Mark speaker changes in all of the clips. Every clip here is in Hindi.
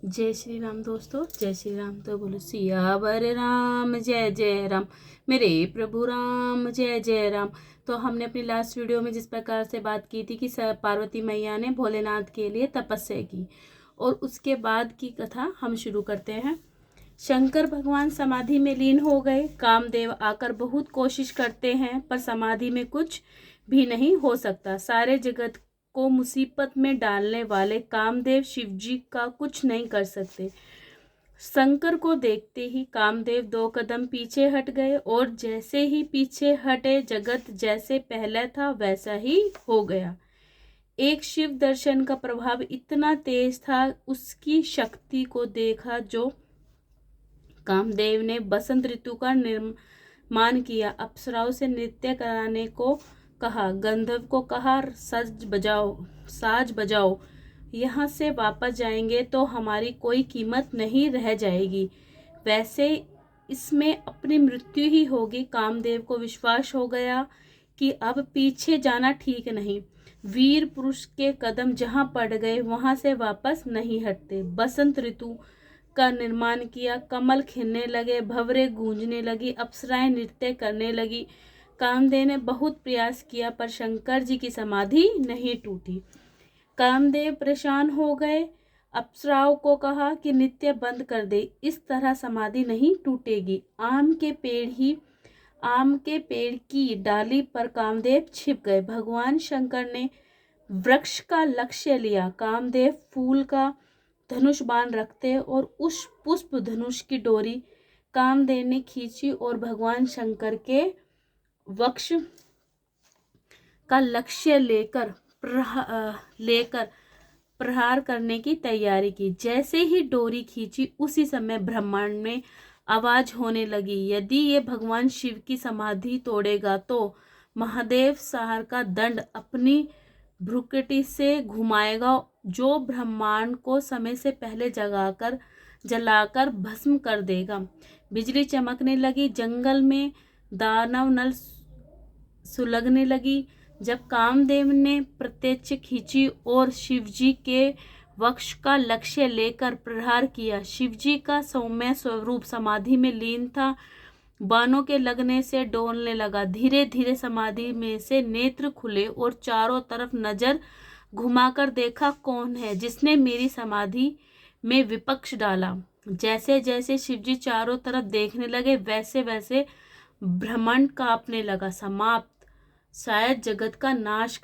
Speaker 1: जय श्री राम दोस्तों, जय श्री राम। तो बोलो सियावर राम जय जय राम, मेरे प्रभु राम जय जय राम। तो हमने अपनी लास्ट वीडियो में जिस प्रकार से बात की थी कि पार्वती मैया ने भोलेनाथ के लिए तपस्या की, और उसके बाद की कथा हम शुरू करते हैं। शंकर भगवान समाधि में लीन हो गए। कामदेव आकर बहुत कोशिश करते हैं, पर समाधि में कुछ भी नहीं हो सकता। सारे जगत को मुसीबत में डालने वाले कामदेव शिवजी का कुछ नहीं कर सकते। शंकर को देखते ही कामदेव 2 कदम पीछे हट गए, और जैसे ही पीछे हटे जगत जैसे पहले था वैसा ही हो गया। एक शिव दर्शन का प्रभाव इतना तेज था, उसकी शक्ति को देखा जो कामदेव ने बसंत ऋतु का निर्माण किया। अप्सराओं से नृत्य कराने को कहा, गंधर्व को कहा साज बजाओ, यहाँ से वापस जाएंगे तो हमारी कोई कीमत नहीं रह जाएगी, वैसे इसमें अपनी मृत्यु ही होगी। कामदेव को विश्वास हो गया कि अब पीछे जाना ठीक नहीं। वीर पुरुष के कदम जहाँ पड़ गए वहाँ से वापस नहीं हटते। बसंत ऋतु का निर्माण किया, कमल खिलने लगे, भंवरे गूंजने लगी, अप्सराएं नृत्य करने लगी। कामदेव ने बहुत प्रयास किया, पर शंकर जी की समाधि नहीं टूटी। कामदेव परेशान हो गए। अप्सराओं को कहा कि नृत्य बंद कर दे, इस तरह समाधि नहीं टूटेगी। आम के पेड़ की डाली पर कामदेव छिप गए। भगवान शंकर ने वृक्ष का लक्ष्य लिया। कामदेव फूल का धनुष बाण रखते, और उस पुष्प धनुष की डोरी कामदेव ने खींची और भगवान शंकर के वक्ष का लक्ष्य लेकर प्रहार करने की तैयारी की। जैसे ही डोरी खींची उसी समय ब्रह्मांड में आवाज होने लगी, यदि ये भगवान शिव की समाधि तोड़ेगा तो महादेव साहर का दंड अपनी भ्रुकुटी से घुमाएगा, जो ब्रह्मांड को समय से पहले जलाकर भस्म कर देगा। बिजली चमकने लगी, जंगल में दानव नल सुलगने लगी। जब कामदेव ने प्रत्यक्ष खींची और शिवजी के वक्ष का लक्ष्य लेकर प्रहार किया। शिवजी का सौम्य स्वरूप समाधि में लीन था, बाणों के लगने से डोलने लगा। धीरे धीरे समाधि में से नेत्र खुले और चारों तरफ नजर घुमाकर देखा, कौन है जिसने मेरी समाधि में विपक्ष डाला। जैसे जैसे शिवजी चारों तरफ देखने लगे वैसे वैसे ब्रह्मांड कांपने लगा। समाप्त, शायद जगत का नाश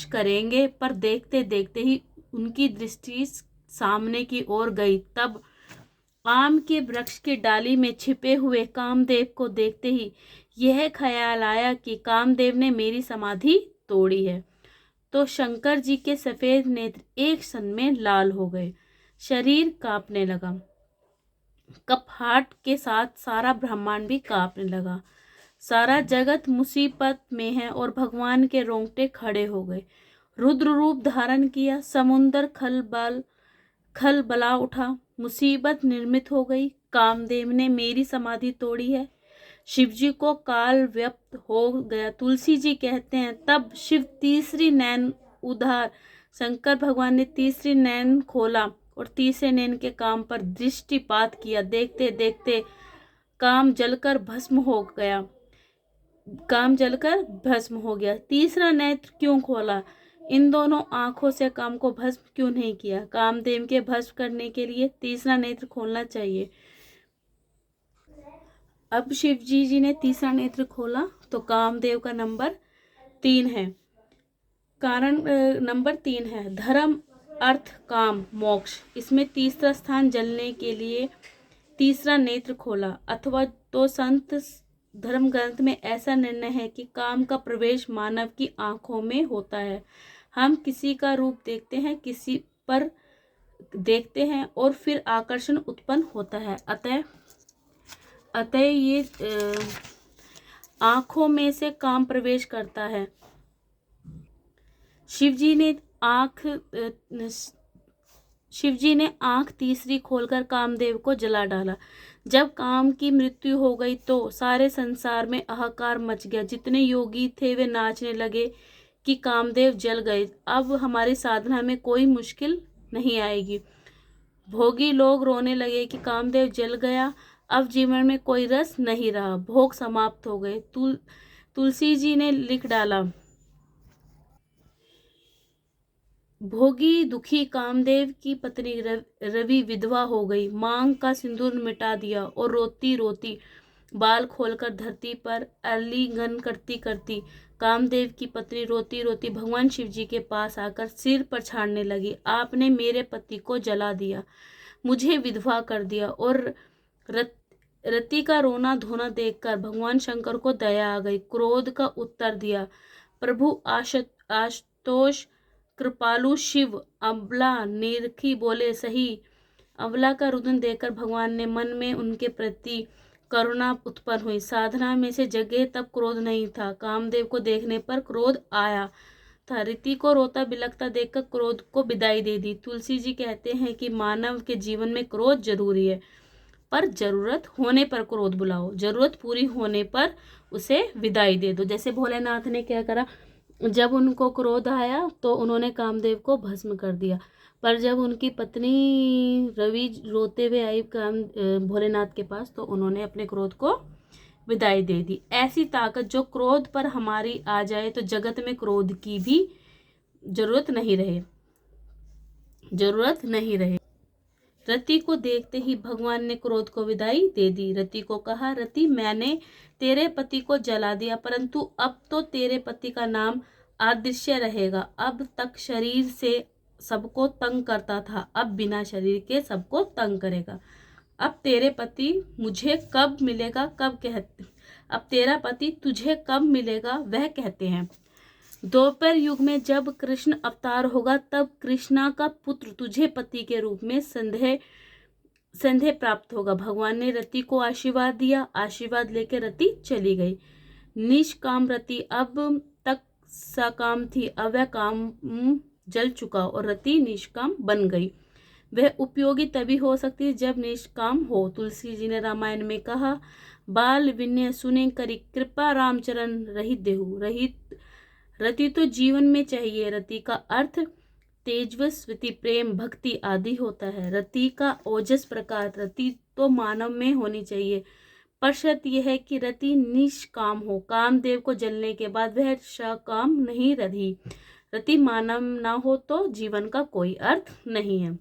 Speaker 1: करेंगे, पर देखते देखते ही उनकी दृष्टि सामने की ओर गई। तब आम के वृक्ष की डाली में छिपे हुए कामदेव को देखते ही यह ख्याल आया कि कामदेव ने मेरी समाधि तोड़ी है। तो शंकर जी के सफेद नेत्र एक क्षण में लाल हो गए, शरीर कांपने लगा। कपहाट के साथ सारा ब्रह्मांड भी कांपने लगा। सारा जगत मुसीबत में है और भगवान के रोंगटे खड़े हो गए। रुद्र रूप धारण किया, समुंदर खलबला उठा, मुसीबत निर्मित हो गई। कामदेव ने मेरी समाधि तोड़ी है, शिवजी को काल व्यक्त हो गया। तुलसी जी कहते हैं, तब शिव तीसरी नैन उधार, शंकर भगवान ने तीसरी नैन खोला और तीसरे नैन के काम पर दृष्टिपात किया। देखते देखते काम जलकर भस्म हो गया। तीसरा नेत्र क्यों खोला? इन दोनों आंखों से काम को भस्म क्यों नहीं किया? कामदेव के भस्म करने के लिए तीसरा नेत्र खोलना चाहिए। अब शिवजी जी ने तीसरा नेत्र खोला तो कामदेव का नंबर 3 है। कारण नंबर 3 है धर्म, अर्थ, काम, मोक्ष। इसमें तीसरा स्थान जलने के लिए तीसरा नेत्र खोला। अथवा तो संत धर्म ग्रंथ में ऐसा निर्णय है कि काम का प्रवेश मानव की आंखों में होता है। हम किसी का रूप देखते हैं, किसी पर देखते हैं और फिर आकर्षण उत्पन्न होता है। अतः ये आंखों में से काम प्रवेश करता है। शिवजी ने आंख तीसरी खोलकर कामदेव को जला डाला। जब काम की मृत्यु हो गई तो सारे संसार में हाहाकार मच गया। जितने योगी थे वे नाचने लगे कि कामदेव जल गए, अब हमारी साधना में कोई मुश्किल नहीं आएगी। भोगी लोग रोने लगे कि कामदेव जल गया, अब जीवन में कोई रस नहीं रहा, भोग समाप्त हो गए। तुलसी जी ने लिख डाला, भोगी दुखी कामदेव की पत्नी रवि विधवा हो गई, मांग का सिंदूर मिटा दिया और रोती रोती बाल खोलकर धरती पर आलिंगन करती करती कामदेव की पत्नी रोती रोती भगवान शिव जी के पास आकर सिर पर छाड़ने लगी, आपने मेरे पति को जला दिया, मुझे विधवा कर दिया। और रति का रोना धोना देखकर भगवान शंकर को दया आ गई, क्रोध का उत्तर दिया, प्रभु आशुतोष कृपालु शिव अबला निरखी बोले सही। अबला का रुदन देखकर भगवान ने मन में उनके प्रति करुणा उत्पन्न हुई, साधना में से जगे तब क्रोध नहीं था, कामदेव को देखने पर क्रोध आया था, रीति को रोता बिलखता देखकर क्रोध को विदाई दे दी। तुलसी जी कहते हैं कि मानव के जीवन में क्रोध जरूरी है, पर जरूरत होने पर क्रोध बुलाओ, जरूरत पूरी होने पर उसे विदाई दे दो। जैसे भोलेनाथ ने क्या करा, जब उनको क्रोध आया तो उन्होंने कामदेव को भस्म कर दिया, पर जब उनकी पत्नी रवि रोते हुए आई भोलेनाथ के पास तो उन्होंने अपने क्रोध को विदाई दे दी। ऐसी ताकत जो क्रोध पर हमारी आ जाए तो जगत में क्रोध की भी जरूरत नहीं रहे। रति को देखते ही भगवान ने क्रोध को विदाई दे दी। रति को कहा, रति मैंने तेरे पति को जला दिया, परंतु अब तो तेरे पति का नाम अदृश्य रहेगा। अब तक शरीर से सबको तंग करता था, अब बिना शरीर के सबको तंग करेगा। अब तेरे पति मुझे कब मिलेगा, अब तेरा पति तुझे कब मिलेगा वह कहते हैं। द्वापर युग में जब कृष्ण अवतार होगा तब कृष्णा का पुत्र तुझे पति के रूप में संदेह प्राप्त होगा। भगवान ने रति को आशीर्वाद दिया, आशीर्वाद लेकर रति चली गई। निष्काम रति अब तक सकाम थी, अब वह काम जल चुका और रति निष्काम बन गई। वह उपयोगी तभी हो सकती है जब निष्काम हो। तुलसी जी ने रामायण में कहा, बाल विनय सुने करी कृपा रामचरण रहित देहु। रति तो जीवन में चाहिए। रति का अर्थ तेजस्वती, प्रेम, भक्ति आदि होता है। रति का ओजस प्रकार रति तो मानव में होनी चाहिए, पर शर्त यह है कि रति निष्काम हो। कामदेव को जलने के बाद वह सकाम नहीं रही। रति मानव ना हो तो जीवन का कोई अर्थ नहीं है।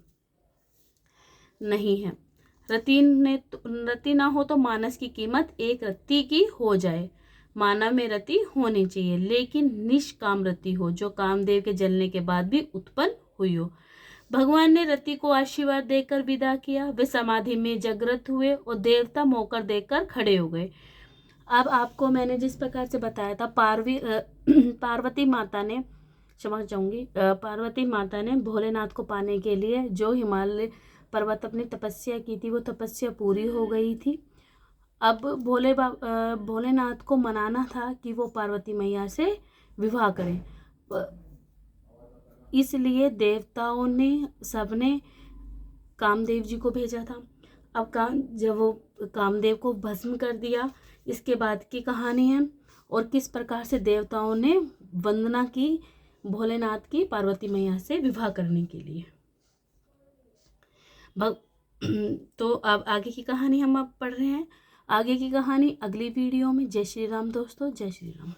Speaker 1: रति ना हो तो मानस की कीमत एक रत्ती की हो जाए। मानव में रति होनी चाहिए, लेकिन निष्काम रति हो, जो कामदेव के जलने के बाद भी उत्पन्न हुई हो। भगवान ने रति को आशीर्वाद देकर विदा किया। वे समाधि में जागृत हुए और देवता मोकर देखकर खड़े हो गए। अब आपको मैंने जिस प्रकार से बताया था, पार्वती माता ने भोलेनाथ को पाने के लिए जो हिमालय पर्वत अपनी तपस्या की थी, वो तपस्या पूरी हो गई थी। अब भोलेनाथ को मनाना था कि वो पार्वती मैया से विवाह करें, इसलिए देवताओं ने सबने कामदेव जी को भेजा था। अब जब वो कामदेव को भस्म कर दिया, इसके बाद की कहानी है और किस प्रकार से देवताओं ने वंदना की भोलेनाथ की पार्वती मैया से विवाह करने के लिए। तो अब आगे की कहानी हम अब पढ़ रहे हैं। आगे की कहानी अगली वीडियो में। जय श्री राम दोस्तों, जय श्री राम।